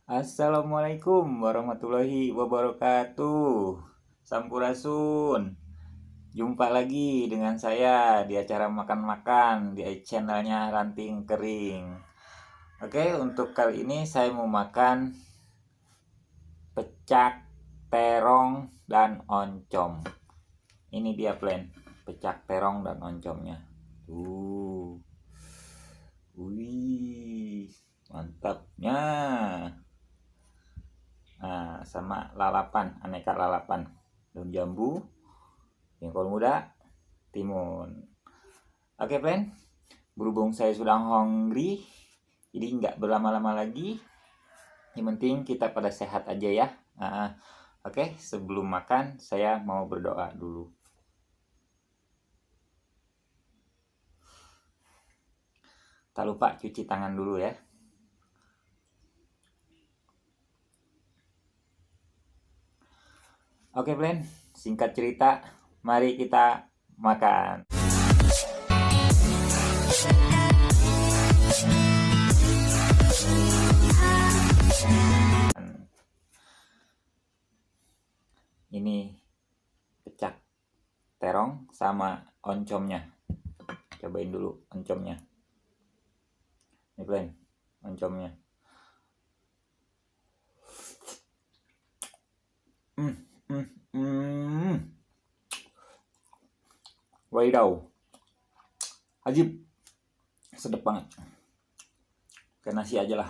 Assalamualaikum warahmatullahi wabarakatuh. Sampurasun. Jumpa lagi dengan saya di acara makan-makan di channelnya Ranting Kering. Oke, untuk kali ini saya mau makan pecak, terong, dan oncom. Ini dia plan pecak, terong, dan oncomnya. Wih, mantapnya. Nah, sama lalapan, aneka lalapan, daun jambu, jengkol muda, timun. Oke, friend, berhubung saya sudah hungry, jadi nggak berlama-lama lagi. Yang penting kita pada sehat aja ya. Oke, sebelum makan saya mau berdoa dulu. Tak lupa cuci tangan dulu ya. Oke, friend, singkat cerita, mari kita makan. Ini pecak terong sama oncomnya. Cobain dulu oncomnya. Ini friend, oncomnya. Wadidaw, ajib, sedap banget. Ke nasi aja lah.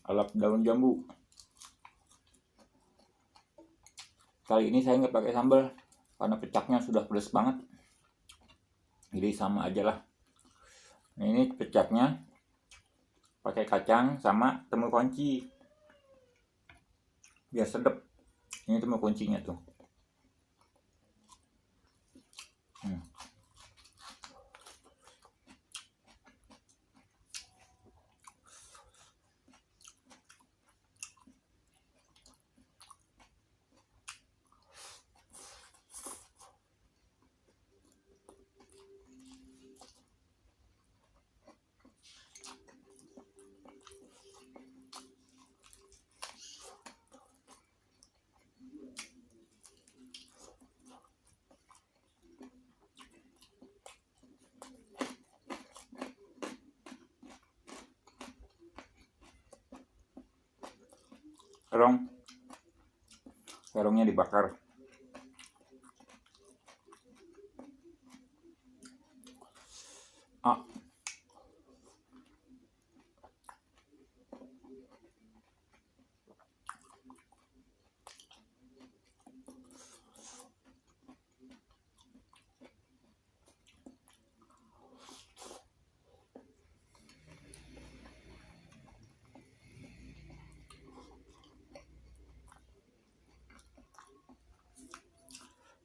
Alap daun jambu. Kali ini saya nggak pakai sambal karena pecaknya sudah pedas banget. Jadi sama aja lah. Ini pecaknya pakai kacang sama temu kunci biar sedap. Ini temu kuncinya tuh. Terongnya dibakar.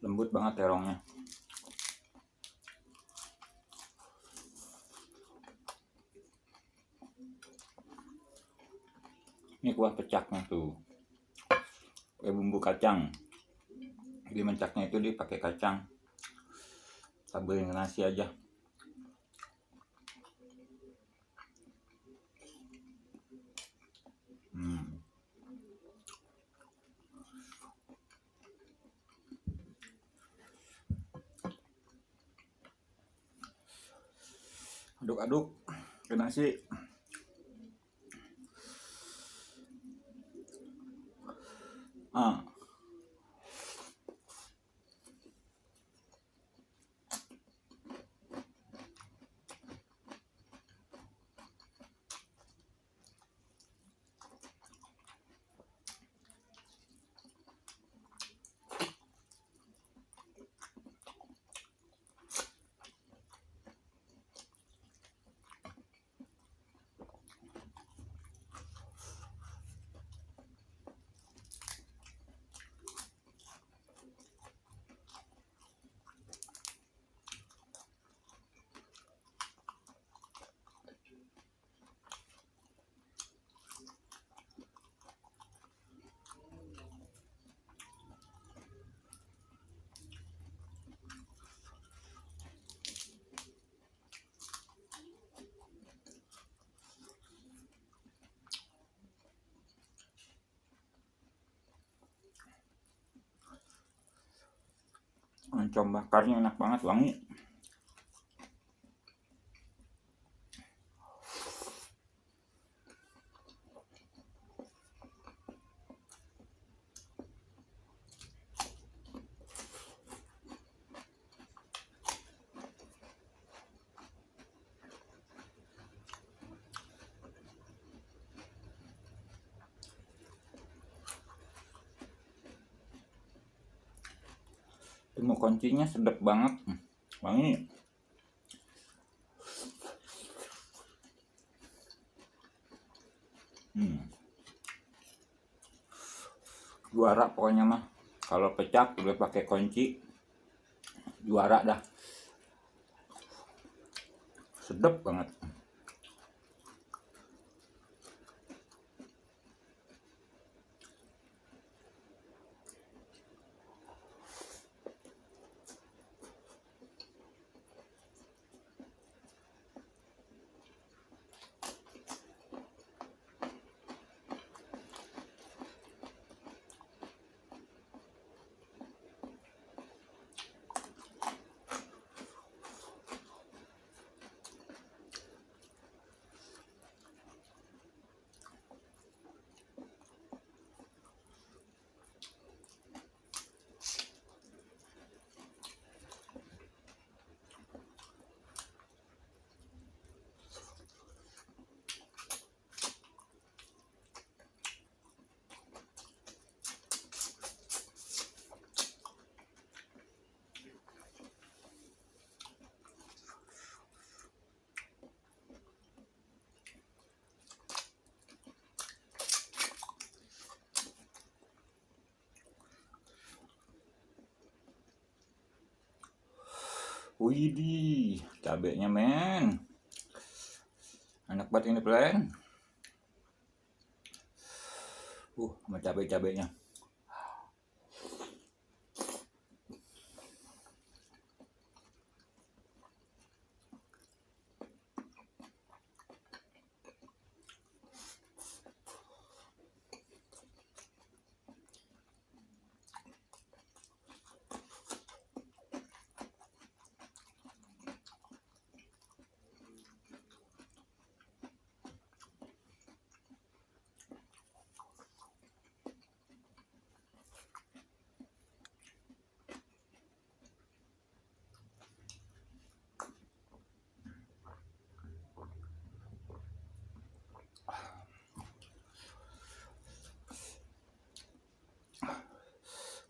Lembut banget terongnya. Ini kuah pecaknya tuh pakai bumbu kacang. Jadi mencaknya itu dipakai kacang, taburin nasi aja. Aduk-aduk ke nasi. Oncom bakarnya enak banget, wangi. Temu kuncinya sedap banget, wangi. Juara pokoknya mah. Kalau pecak udah pakai kunci, juara dah. Sedap banget. Widih, cabenya men. Enak banget ini plan. Sama cabai-cabainya.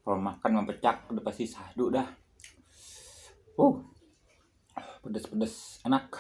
Kalau makan mempecak udah pasti sahdu dah. Pedes-pedes enak.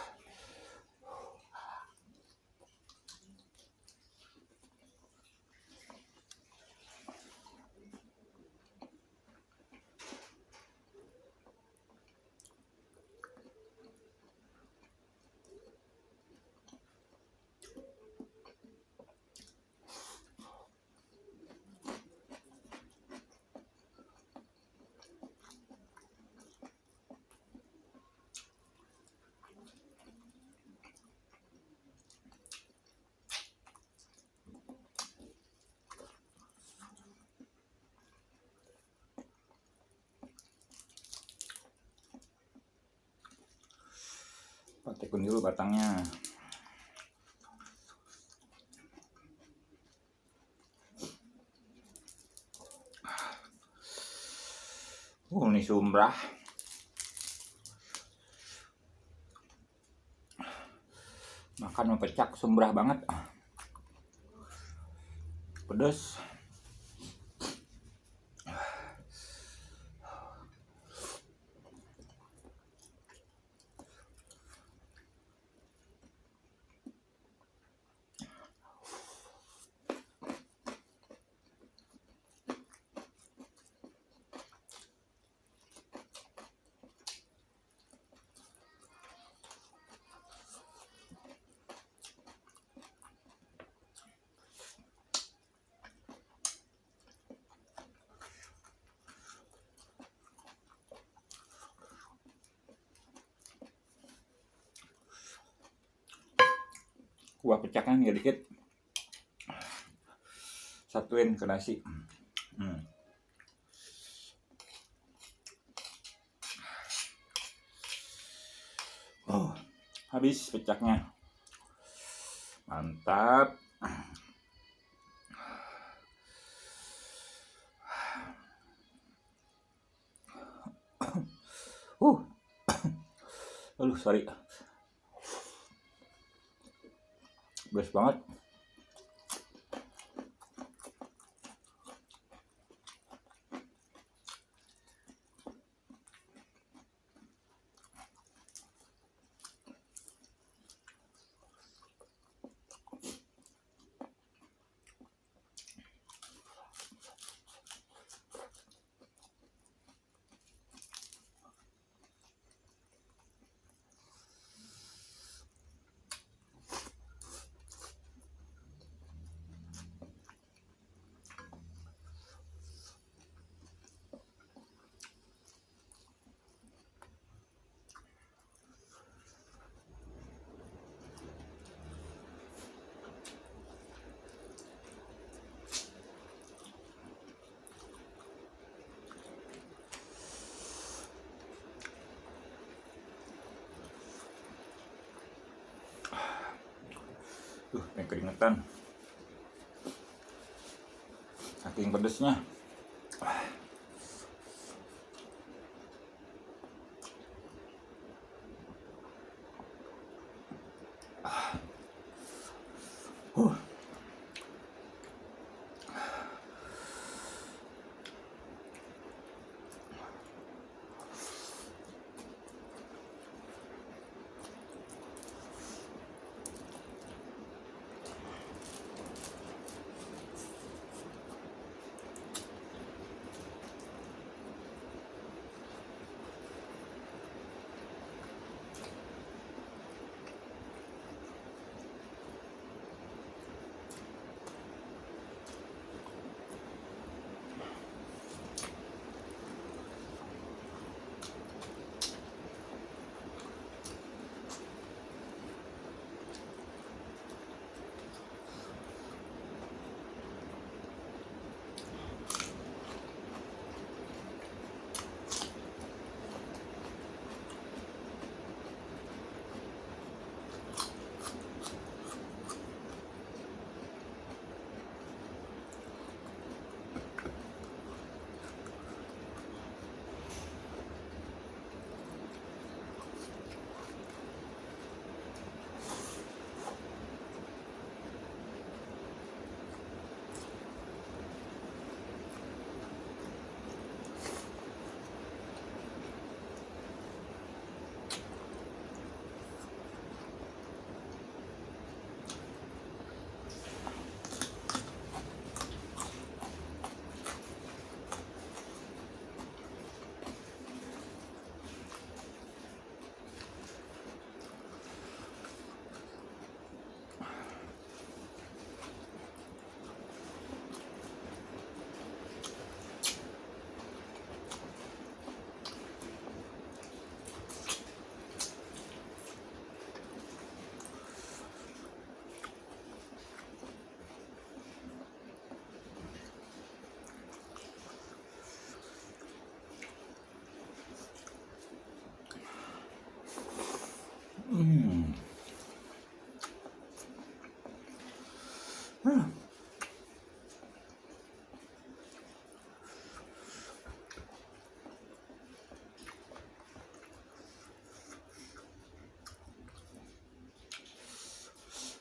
Patekun dulu batangnya. Ini sumbrah. Makan mempecak sumbrah banget. Pedas. Kuah pecaknya nggak dikit, satuin ke nasi. Oh, habis pecaknya. Mantap. Aduh, sorry. Best banget. Yang keringetan. Saking pedesnya.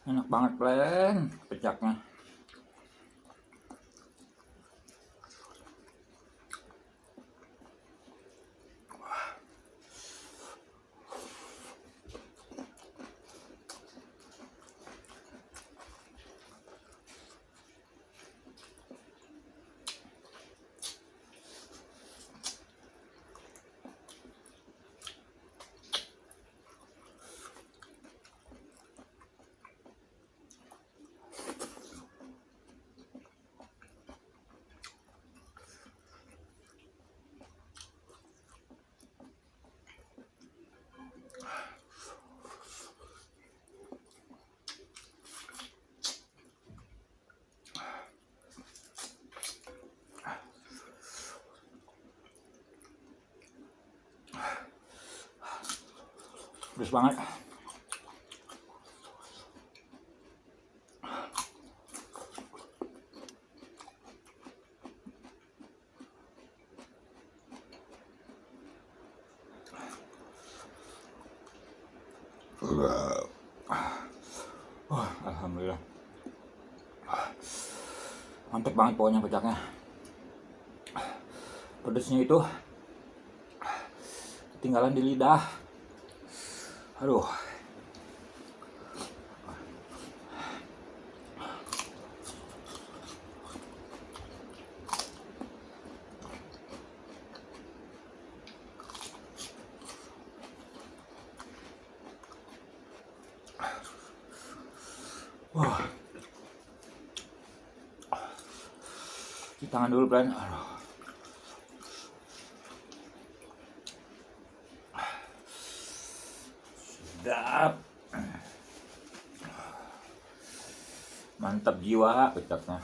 Enak banget, Plen, pecaknya. Pedes banget. Alhamdulillah. Mantep banget pokoknya pecaknya. Pedesnya itu ketinggalan di lidah. Aduh. Wah. Cuci tangan dulu, Bran. Aduh. Sedap. Mantap jiwa pecaknya.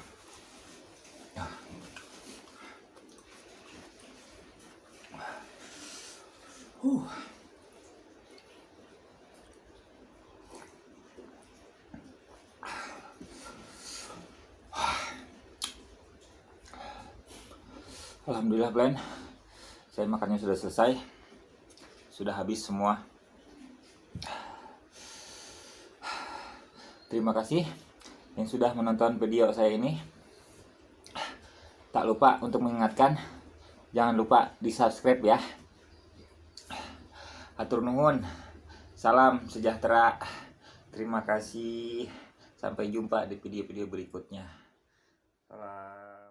Alhamdulillah, Glenn, saya makannya sudah selesai, sudah habis semua. Terima kasih yang sudah menonton video saya ini. Tak lupa untuk mengingatkan, jangan lupa di subscribe ya. Hatur nuhun, salam sejahtera, terima kasih, sampai jumpa di video-video berikutnya. Salam.